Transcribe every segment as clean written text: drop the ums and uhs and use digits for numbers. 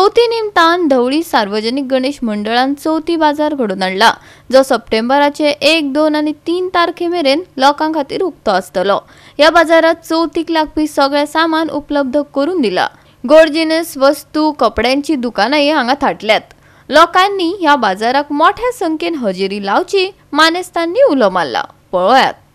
चौथी निमतान धवळी सार्वजनिक गणेश मंडळान चौथी बाजार घडोवन हाडला, जो सप्टेंबराचे 1, 2 आनी 3 तारखे मेरेन लोकां खातीर उक्तो आसतलो। ह्या बाजारात चौथीक लागपी सगळे सामान उपलब्ध करून दिला। गोड जिनस, वस्तू, कपड्यांची दुकानांय हांगा थाटल्यात। लोकांनी ह्या बाजाराक मोठ्या संख्येन हजेरी लावची मानेस्तांनी उलो मारला। पळोवयात।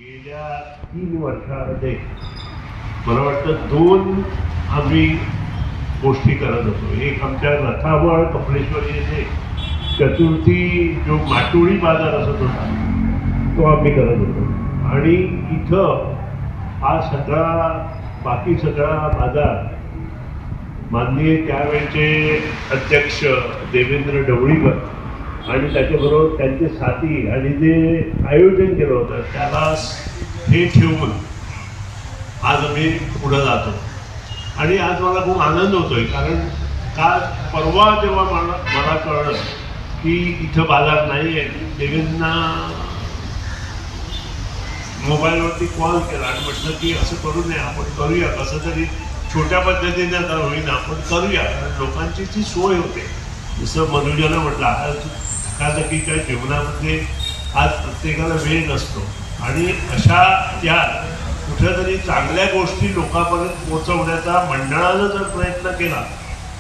गेल्या 3 वर्षांमध्ये मला वाटतं 2 आम्ही गोष्टी करत होतो। एक आमच्या रथावळ कपलेश्वरी येथे चतुर्थी जो माटोळी बाजार असत होता तो आम्ही करत होतो, आणि इथं हा सगळा बाकी सगळा बाजार माननीय त्यावेळचे अध्यक्ष देवेंद्र ढवळीकर आणि त्याच्याबरोबर त्यांचे साथी आणि जे आयोजन केलं होतं त्याला हे ठेवून आज आम्ही पुढे जातो। आणि आज मला खूप आनंद होतोय, कारण काल परवा जेव्हा मला कळलं की इथं बाजार नाही आहे, देवेंद्रना मोबाईलवरती कॉल केला आणि म्हटलं की असं करू नये, आपण करूया, कसं तरी छोट्या पद्धतीने आता होईना आपण करूया, कारण लोकांची जी सोय होते। जसं मनुजानं म्हटलं, आज धकाधकीच्या जीवनामध्ये आज प्रत्येकाला वेळ नसतो, आणि अशा त्या कुठेतरी चांगल्या गोष्टी लोकांपर्यंत पोहोचवण्याचा मंडळानं जर प्रयत्न केला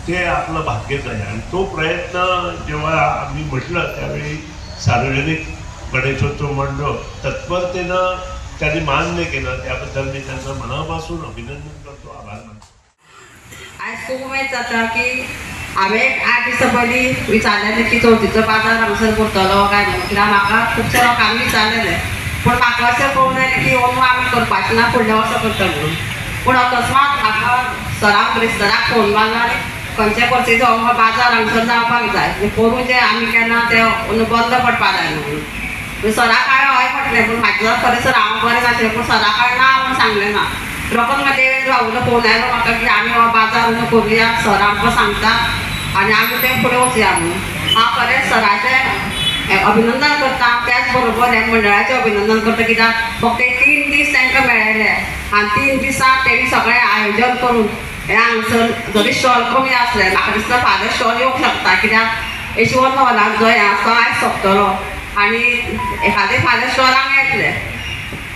ते आपलं भाग्यच आहे। आणि तो प्रयत्न जेव्हा आम्ही म्हटलं त्यावेळी सार्वजनिक गणेशोत्सव मंडळ तत्परतेनं त्यांनी मान्य केलं, त्याबद्दल मी त्यांचं मनापासून अभिनंदन करतो, आभार मानतो। आज खूप उमेद जाता की हांवें 8 दिसां पयलीं विचारलेलें की चवथीचो बाजार हांगासर करतलो काय म्हणून, कित्याक म्हाका खुबशे लोकांनी विचारलेलें, पूण म्हाका अशें कळून आयलें की अंदू आमी करपाचें ना, फुडल्या वर्सा करता म्हणून। पूण अकस्मात म्हाका सराक प्रेसिडेंटाक फोन मारलो आनी खंयचे परिस्थितीचो हो बाजार हांगासर जावपाक जाय, करूं जें आमी केन्ना तें बंद पडपाक जाय म्हणून। सराक हांवें हय म्हटलें, पूण म्हाका खरें सर हांव बरें नाशिल्लें, पूण सराक हांवें ना म्हणून सांगलें ना। रोखोच म्हाका देवेंद्र बाबूलो फोन आयलो म्हाका की आमी हो बाजार करुया, सर आमकां सांगता आनी आमी तें फुडें वचया म्हणून। हांव खरेंच सराचें अभिनंदन करता, त्याच बरोबर ह्या मंडळाचें अभिनंदन करता, कित्याक फक्त 3 दीस तांकां मेळ्ळे आनी 3 दिसांक तेणी सगळें आयोजन करून हें हांगासर जरी स्टॉल कमी आसले, म्हाका दिसता फाल्यां स्टॉल येवंक शकता, कित्याक यशवंत हॉलांत जो हें आसा आयज सोंपतलो आनी एखादे फाल्यां स्टॉलांक येतले।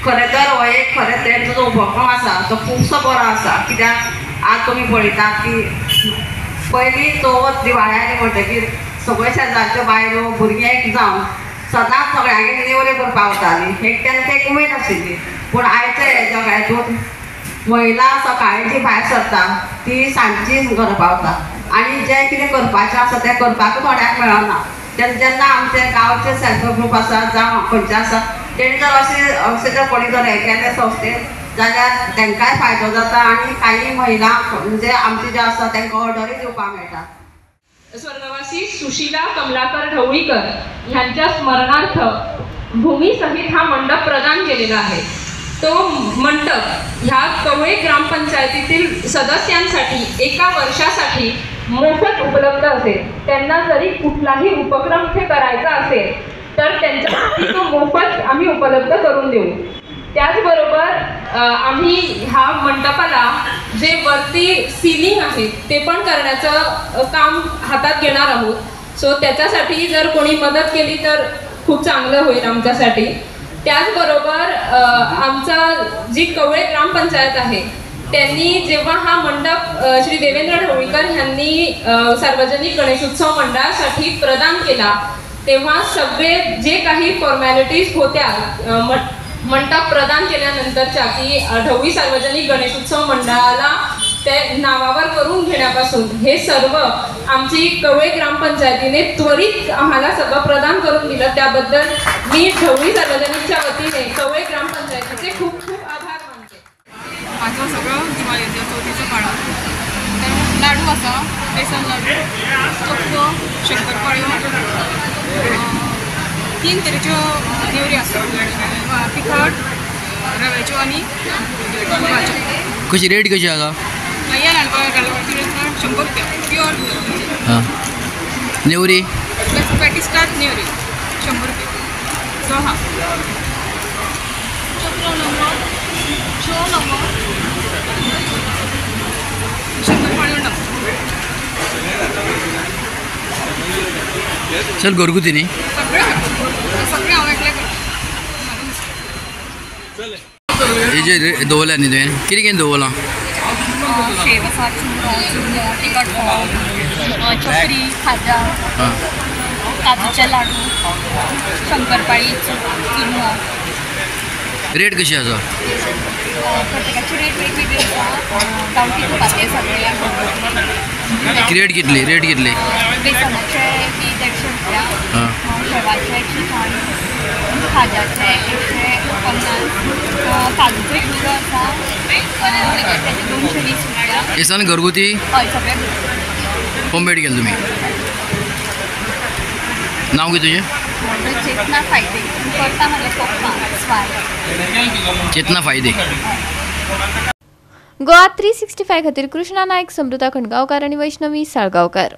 खरें तर हो एक खरें तेंचो जो उपक्रम आसा तो खुबसो बरो आसा, कित्याक आज तुमी पळयतात की पयलीं चवथ दिवाळी आयली म्हणटकीर सगळ्यो शेजारच्यो बायलो भुरगे एक जावन सदांच सगळ्यांगेर नेवऱ्यो करपाक वतालीं, एक तेन्ना एक उमेद आशिल्ली। पूण आयच्या हेज्या जगांतून महिला सकाळीं जी भायर सरता ती सांजची घरा पावता, आनी जें कितें करपाचें आसा तें करपाकूच थोड्यांक मेळना। जेन्ना आमचे गांवचे सेल्फ हेल्प ग्रूप आसा जावं खंयचे आसा तेणी जर अशें जर कोणी जर हें केलें संस्थेन जाल्यार तांकांय फायदो जाता, आनी काही महिला म्हणजे आमचे जे आसा तांकां ऑर्डरी दिवपाक मेळटा। स्वर्गवासी सुशीला कमलाकर ढवळीकर यांच्या स्मरणार्थ भूमी सहित हा मंडप प्रदान केलेला आहे। तो मंडप ह्या कवळे ग्रामपंचायतीतील सदस्यांसाठी एका वर्षासाठी मोफत उपलब्ध असेल. त्यांना जरी कुठलाही उपक्रम इथे करायचा असेल तर त्यांच्यासाठी तो मोफत आम्ही उपलब्ध करून देऊ. त्याचबरोबर आम्ही ह्या मंडपाला जे वरती सीलिंग आहे ते पण करण्याचं काम हातात घेणार आहोत. सो त्याच्यासाठी जर कोणी मदत केली तर खूप चांगलं होईल आमच्यासाठी. त्याचबरोबर आमचा जी कवळे ग्रामपंचायत आहे त्यांनी जेव्हा हा मंडप श्री देवेंद्र ढवळीकर यांनी सार्वजनिक गणेशोत्सव मंडळासाठी प्रदान केला तेव्हा सगळे जे काही फॉर्मॅलिटीज होत्या मंडप प्रदान केल्यानंतरच्या की ढवळी सार्वजनिक गणेशोत्सव मंडळाला ते नावावर करून घेण्यापासून हे सर्व आमची कवळे ग्रामपंचायतीने त्वरित आम्हाला सगळं प्रदान करून दिलं. त्याबद्दल मी ढवळी सार्वजनिकच्या वतीने कवळे ग्रामपंचायतीचे खूप खूप आभार मानते. माझं सगळं दिवाळी येते चवथीचं काळात तर लाडू असा बेसन लाडू चक्क शंकरपाळ्यो 3 तरेच्यो नेवरी आसा तिखट रव्याच्यो आनी मुगाच्यो. कशी रेट कशी आसा? या लाडू 100 रुपया प्युअर. हां नेवरी पॅटिस्टात नेवरी 100 रुपया. सो हां शंकरपाळ्यो चल घरगुती न्ही सगळें हांव एकलें हे जे दवरल्या न्ही तुवें कितें कितें दवरलां? शेव आसा चुरमो तिखट फोव चकरी खाजा हां काजूचे लाडू शंकरपाळी चुरमो. रेट कशी आसा? प्रत्येकाची रेट वेगवेगळी आसा. गांवठी तुपाचे सगळे रेट कितली? बेसनाचे ती 150 रुपया. हां शेवाचे 150 खाज्याचे 150 काजूचो किलो आसा त्याचे 220 रुपया. हे सान घरगुती हय सगळे होममेड केलं तुमी. नाव कितें तुजें? चेतना फायदे करता म्हणजे पप्पा स्वाय चेतना फायदे. गोवा 365 खातीर कृष्णा नायक, समृता खंडगांवकार आनी वैष्णवी साळगांवकार.